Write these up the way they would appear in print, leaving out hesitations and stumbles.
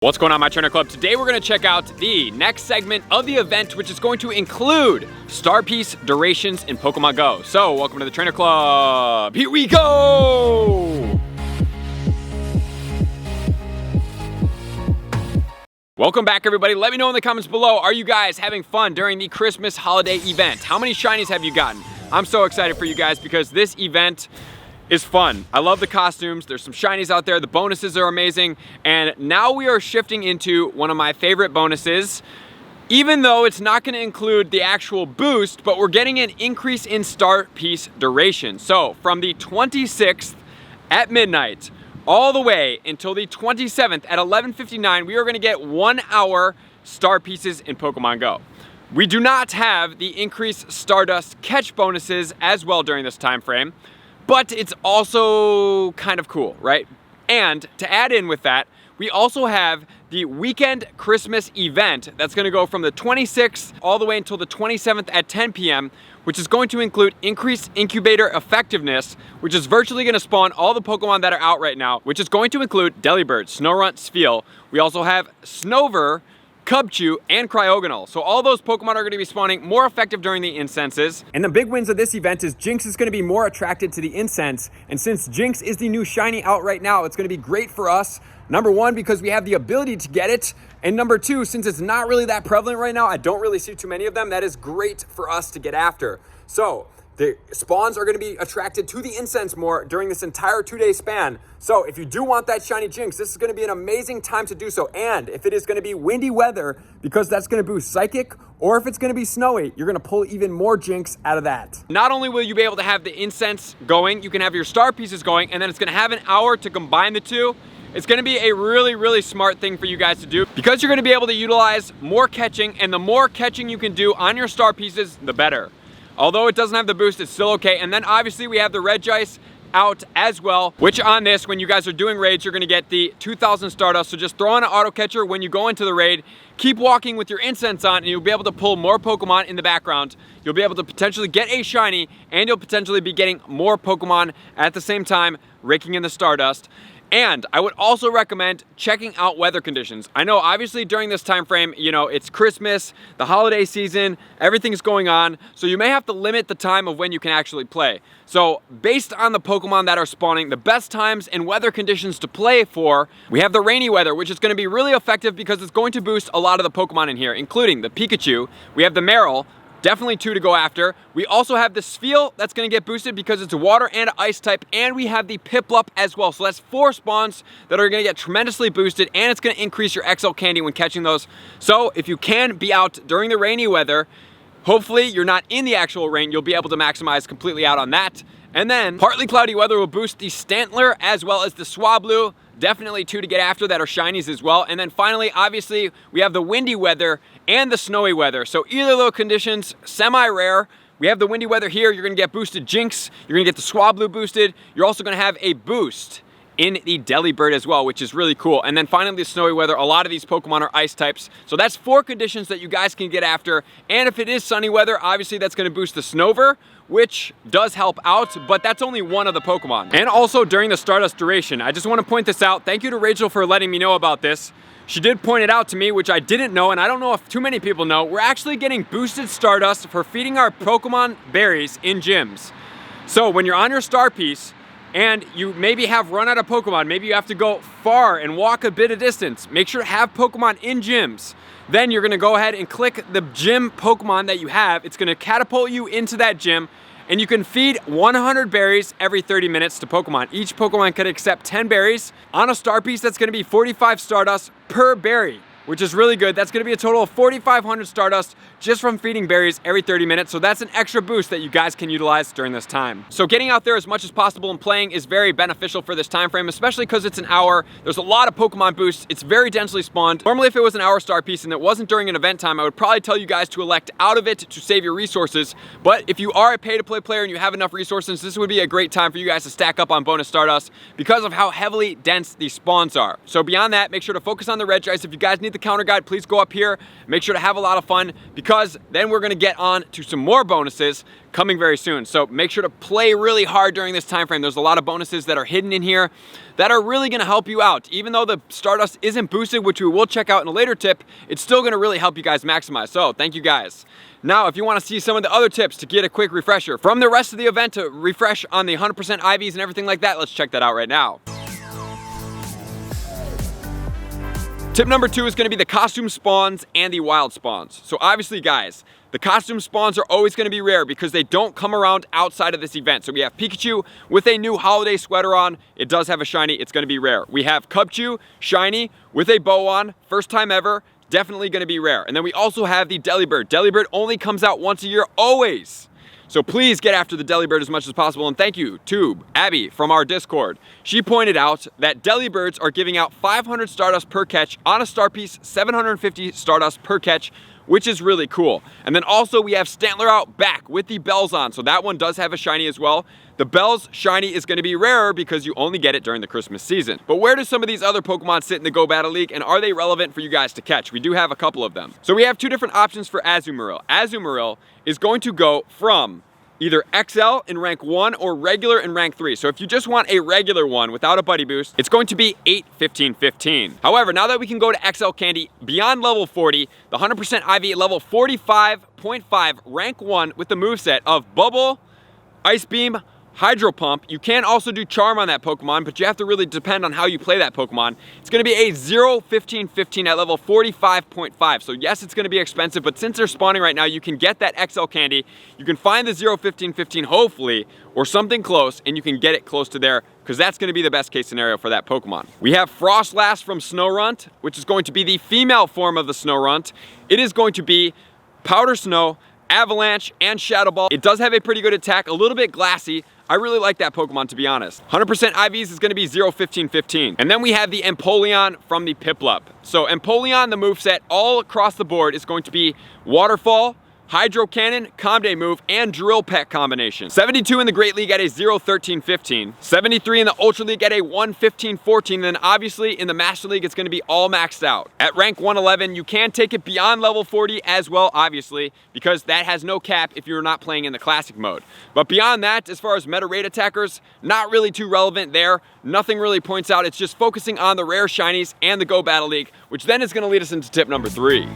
What's going on, my trainer club? Today we're going to check out the next segment of the event, which is going to include STARPIECE durations in Pokemon Go. So welcome to the trainer club. Here we go. Welcome back, everybody. Let me know in the comments below, are you guys having fun during the Christmas holiday event? How many shinies have you gotten? I'm so excited for you guys because this event is fun. I love the costumes. There's some shinies out there. The bonuses are amazing. And now we are shifting into one of my favorite bonuses, even though it's not going to include the actual boost, but we're getting an increase in STARPIECE duration. So from the 26th at midnight all the way until the 27th at 11:59, we are going to get 1 hour STARPIECEs in Pokemon Go. We do not have the increased Stardust catch bonuses as well during this time frame, but it's also kind of cool, right? And to add in with that, we also have the weekend Christmas event that's gonna go from the 26th all the way until the 27th at 10 p.m., which is going to include increased incubator effectiveness, which is virtually gonna spawn all the Pokemon that are out right now, which is going to include Delibird, Snorunt, Spheal. We also have Snover, Cubchoo, and Cryogonal. So all those Pokemon are going to be spawning more effective during the incenses. And the big wins of this event is JYNX is going to be more attracted to the incense. And since JYNX is the new shiny out right now, it's going to be great for us. Number one, because we have the ability to get it. And number two, since it's not really that prevalent right now, I don't really see too many of them, that is great for us to get after. So the spawns are going to be attracted to the incense more during this entire 2-day span. So if you do want that shiny JYNX, this is going to be an amazing time to do so. And if it is going to be windy weather, because that's going to boost Psychic, or if it's going to be snowy, you're going to pull even more JYNX out of that. Not only will you be able to have the incense going, you can have your STARPIECEs going, and then it's going to have an hour to combine the two. It's going to be a really, really smart thing for you guys to do because you're going to be able to utilize more catching, and the more catching you can do on your STARPIECEs, the better. Although it doesn't have the boost, it's still okay. And then obviously we have the Regice out as well, which on this, when you guys are doing raids, you're gonna get the 2000 Stardust. So just throw on an auto catcher when you go into the raid, keep walking with your incense on, and you'll be able to pull more Pokemon in the background. You'll be able to potentially get a shiny, and you'll potentially be getting more Pokemon at the same time, raking in the Stardust. And I would also recommend checking out weather conditions. I know obviously during this time frame, you know, it's Christmas, the holiday season, everything's going on, so you may have to limit the time of when you can actually play. So based on the Pokemon that are spawning, the best times and weather conditions to play for, we have the rainy weather, which is going to be really effective because it's going to boost a lot of the Pokemon in here, including the Pikachu. We have the Marill. Definitely 2 to go after. We also have the Spheal that's going to get boosted because it's a water and ice type, and we have the Piplup as well. So that's 4 spawns that are going to get tremendously boosted, and it's going to increase your XL candy when catching those. So if you can be out during the rainy weather, hopefully you're not in the actual rain, you'll be able to maximize completely out on that. And then partly cloudy weather will boost the Stantler as well as the Swablu. Definitely 2 to get after that are shinies as well. And then finally, obviously, we have the windy weather and the snowy weather. So either of those conditions, semi-rare. We have the windy weather here. You're going to get boosted JYNX. You're going to get the Swablu boosted. You're also going to have a boost in the Delibird as well, which is really cool. And then finally, the snowy weather. A lot of these Pokemon are ice types. So that's 4 conditions that you guys can get after. And if it is sunny weather, obviously that's going to boost the Snover, which does help out, but that's only one of the Pokemon. And also during the Stardust duration, I just want to point this out. Thank you to Rachel for letting me know about this. She did point it out to me, which I didn't know, and I don't know if too many people know. We're actually getting boosted Stardust for feeding our Pokemon berries in gyms. So when you're on your STARPIECE, and you maybe have run out of Pokemon, maybe you have to go far and walk a bit of distance, make sure to have Pokemon in gyms. Then you're gonna go ahead and click the gym Pokemon that you have. It's gonna catapult you into that gym, and you can feed 100 berries every 30 minutes to Pokemon. Each Pokemon can accept 10 berries. On a STARPIECE, that's gonna be 45 Stardust per berry, which is really good. That's gonna be a total of 4,500 Stardust just from feeding berries every 30 minutes. So that's an extra boost that you guys can utilize during this time. So getting out there as much as possible and playing is very beneficial for this time frame, especially because it's an hour. There's a lot of Pokemon boosts. It's very densely spawned. Normally, if it was an hour STARPIECE and it wasn't during an event time, I would probably tell you guys to elect out of it to save your resources. But if you are a pay-to-play player and you have enough resources, this would be a great time for you guys to stack up on bonus Stardust because of how heavily dense these spawns are. So beyond that, make sure to focus on the Regice. If you guys need the counter guide, please go up here. Make sure to have a lot of fun, because then we're gonna get on to some more bonuses coming very soon. So make sure to play really hard during this time frame. There's a lot of bonuses that are hidden in here that are really gonna help you out. Even though the Stardust isn't boosted, which we will check out in a later tip, it's still gonna really help you guys maximize. So thank you guys. Now, if you want to see some of the other tips to get a quick refresher from the rest of the event to refresh on the 100% IVs and everything like that, let's check that out right now. Tip number 2 is going to be the costume spawns and the wild spawns. So obviously, guys, the costume spawns are always going to be rare because they don't come around outside of this event. So we have Pikachu with a new holiday sweater on. It does have a shiny. It's going to be rare. We have Cubchoo, shiny, with a bow on. First time ever. Definitely going to be rare. And then we also have the Delibird. Delibird only comes out once a year, always. So please get after the Delibird as much as possible. And thank you to Abby from our Discord. She pointed out that Delibirds are giving out 500 Stardust per catch on a star piece, 750 Stardust per catch, which is really cool. And then also we have Stantler out back with the bells on. So that one does have a shiny as well. The bells shiny is going to be rarer because you only get it during the Christmas season. But where do some of these other Pokemon sit in the Go Battle League, and are they relevant for you guys to catch? We do have a couple of them. So we have 2 different options for Azumarill. Azumarill is going to go from either XL in rank 1 or regular in rank 3. So if you just want a regular one without a buddy boost, it's going to be 8, 15, 15. However, now that we can go to XL Candy beyond level 40, the 100% IV at level 45.5, rank 1 with the moveset of Bubble, Ice Beam, Hydro Pump. You can also do Charm on that Pokemon, but you have to really depend on how you play that Pokemon. It's going to be a 0, 15, 15 at level 45.5. So yes, it's going to be expensive, but since they're spawning right now, you can get that XL Candy. You can find the 0, 15, 15 hopefully, or something close, and you can get it close to there, because that's going to be the best case scenario for that Pokemon. We have Frostlass from Snorunt, which is going to be the female form of the Snorunt. It is going to be Powder Snow, Avalanche, and Shadow Ball. It does have a pretty good attack, a little bit glassy. I really like that Pokemon, to be honest. 100% IVs is going to be 0, 15, 15. And then we have the Empoleon from the Piplup. So Empoleon, the moveset all across the board is going to be Waterfall, Hydro Cannon, Calm Day move, and Drill Peck combination. 72 in the Great League at a 0, 13, 15. 73 in the Ultra League at a 1, 15, 14. Then obviously in the Master League, it's going to be all maxed out. At rank 111, you can take it beyond level 40 as well, obviously, because that has no cap if you're not playing in the Classic mode. But beyond that, as far as meta rate attackers, not really too relevant there. Nothing really points out. It's just focusing on the rare shinies and the Go Battle League, which then is going to lead us into tip number 3.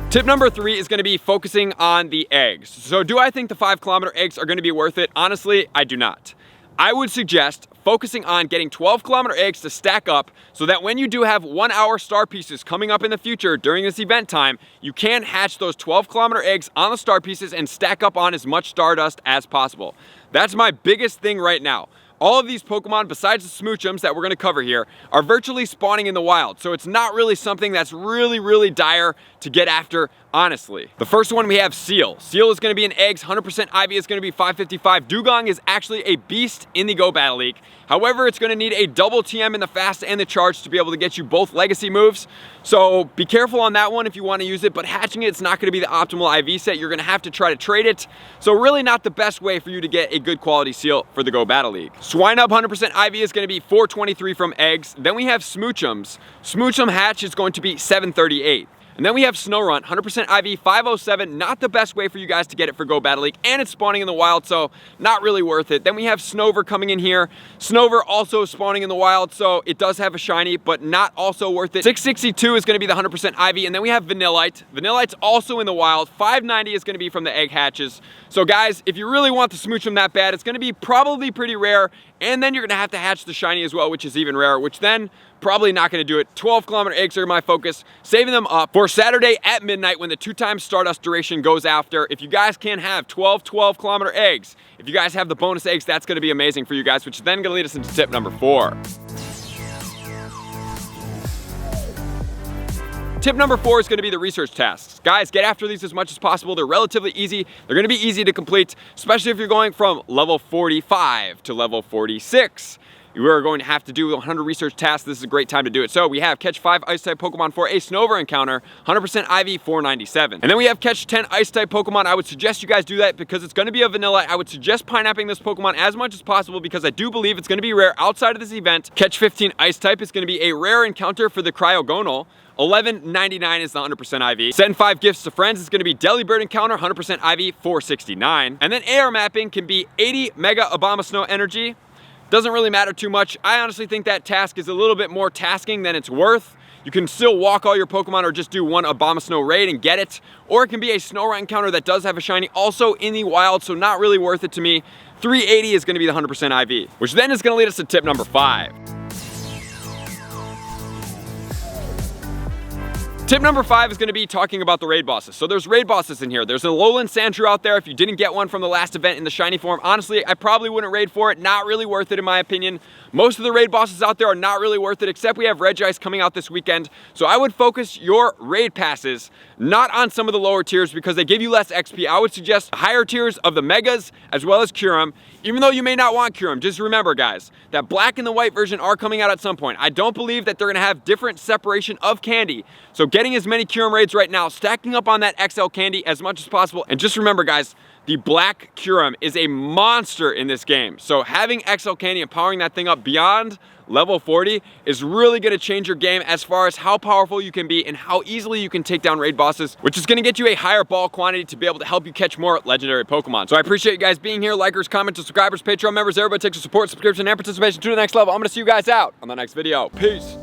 Tip number 3 is going to be focusing on the eggs. So do I think the 5-kilometer eggs are going to be worth it? Honestly, I do not. I would suggest focusing on getting 12-kilometer eggs to stack up so that when you do have 1-hour star pieces coming up in the future during this event time, you can hatch those 12-kilometer eggs on the star pieces and stack up on as much Stardust as possible. That's my biggest thing right now. All of these Pokemon, besides the Smoochums that we're going to cover here, are virtually spawning in the wild. So it's not really something that's really dire to get after, honestly. The first one we have Seal. Seal is going to be in eggs, 100% IV is going to be 555. Dugong is actually a beast in the Go Battle League. However, it's going to need a double TM in the fast and the charge to be able to get you both legacy moves. So be careful on that one if you want to use it, but hatching it's not going to be the optimal IV set. You're going to have to try to trade it. So really not the best way for you to get a good quality Seal for the Go Battle League. Swinub 100% IV is going to be 423 from eggs. Then we have Smoochums. Smoochum hatch is going to be 738. And then we have Snorunt, 100% IV, 507, not the best way for you guys to get it for Go Battle League, and it's spawning in the wild, so not really worth it. Then we have Snover coming in here. Snover also spawning in the wild, so it does have a shiny, but not also worth it. 662 is going to be the 100% IV, and then we have Vanillite. Vanillite's also in the wild. 590 is going to be from the egg hatches. So guys, if you really want to smooch them that bad, it's going to be probably pretty rare, and then you're going to hatch the shiny as well, which is even rarer, which then probably not going to do it. 12-kilometer eggs are my focus, saving them up for Saturday at midnight when the 2x Stardust duration goes after. If you guys can have 12-kilometer eggs, if you guys have the bonus eggs, that's going to be amazing for you guys, which is then going to lead us into tip number 4. Tip number 4 is going to be the research tasks. Guys, get after these as much as possible. They're relatively easy. They're going to be easy to complete, especially if you're going from level 45 to level 46. you are going to have to do 100 research tasks. This is a great time to do it. So we have catch 5 Ice-type Pokemon for a Snover encounter, 100% IV, 497. And then we have catch 10 Ice-type Pokemon. I would suggest you guys do that because it's going to be a Vanillite. I would suggest pineapping this Pokemon as much as possible because I do believe it's going to be rare outside of this event. Catch 15 Ice-type is going to be a rare encounter for the Cryogonal. 11.99 is the 100% IV. Send 5 gifts to friends. It's going to be Delibird encounter, 100% IV, 469. And then AR mapping can be 80 Mega Abomasnow energy. Doesn't really matter too much. I honestly think that task is a little bit more tasking than it's worth. You can still walk all your Pokemon or just do one Abomasnow raid and get it. Or it can be a Snorunt encounter that does have a shiny also in the wild, so not really worth it to me. 380 is going to be the 100% IV, which then is going to lead us to tip number 5. Tip number 5 is going to be talking about the raid bosses. So there's raid bosses in here. There's a Alolan Sandshrew out there. If you didn't get one from the last event in the shiny form, honestly, I probably wouldn't raid for it. Not really worth it in my opinion. Most of the raid bosses out there are not really worth it, except we have Regice coming out this weekend. So I would focus your raid passes not on some of the lower tiers because they give you less XP. I would suggest higher tiers of the Megas as well as Kyurem. Even though you may not want Kyurem, just remember guys, that black and the white version are coming out at some point. I don't believe that they're gonna have different separation of candy. So getting as many Kyurem raids right now, stacking up on that XL candy as much as possible. And just remember guys, the black Kyurem is a monster in this game. So having XL candy and powering that thing up beyond level 40 is really gonna change your game as far as how powerful you can be and how easily you can take down raid bosses, which is gonna get you a higher ball quantity to be able to help you catch more legendary Pokemon. So I appreciate you guys being here, likers, commenters, subscribers, Patreon members, everybody takes your support, subscription, and participation to the next level. I'm gonna see you guys out on the next video. Peace.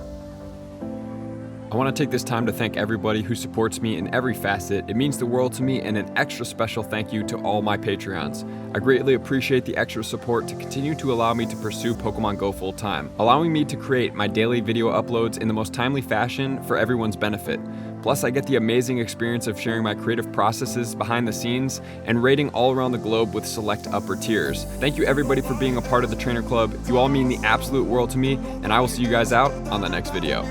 I want to take this time to thank everybody who supports me in every facet. It means the world to me, and an extra special thank you to all my Patreons. I greatly appreciate the extra support to continue to allow me to pursue Pokemon Go full time, allowing me to create my daily video uploads in the most timely fashion for everyone's benefit. Plus, I get the amazing experience of sharing my creative processes behind the scenes and raiding all around the globe with select upper tiers. Thank you everybody for being a part of the Trainer Club. You all mean the absolute world to me, and I will see you guys out on the next video.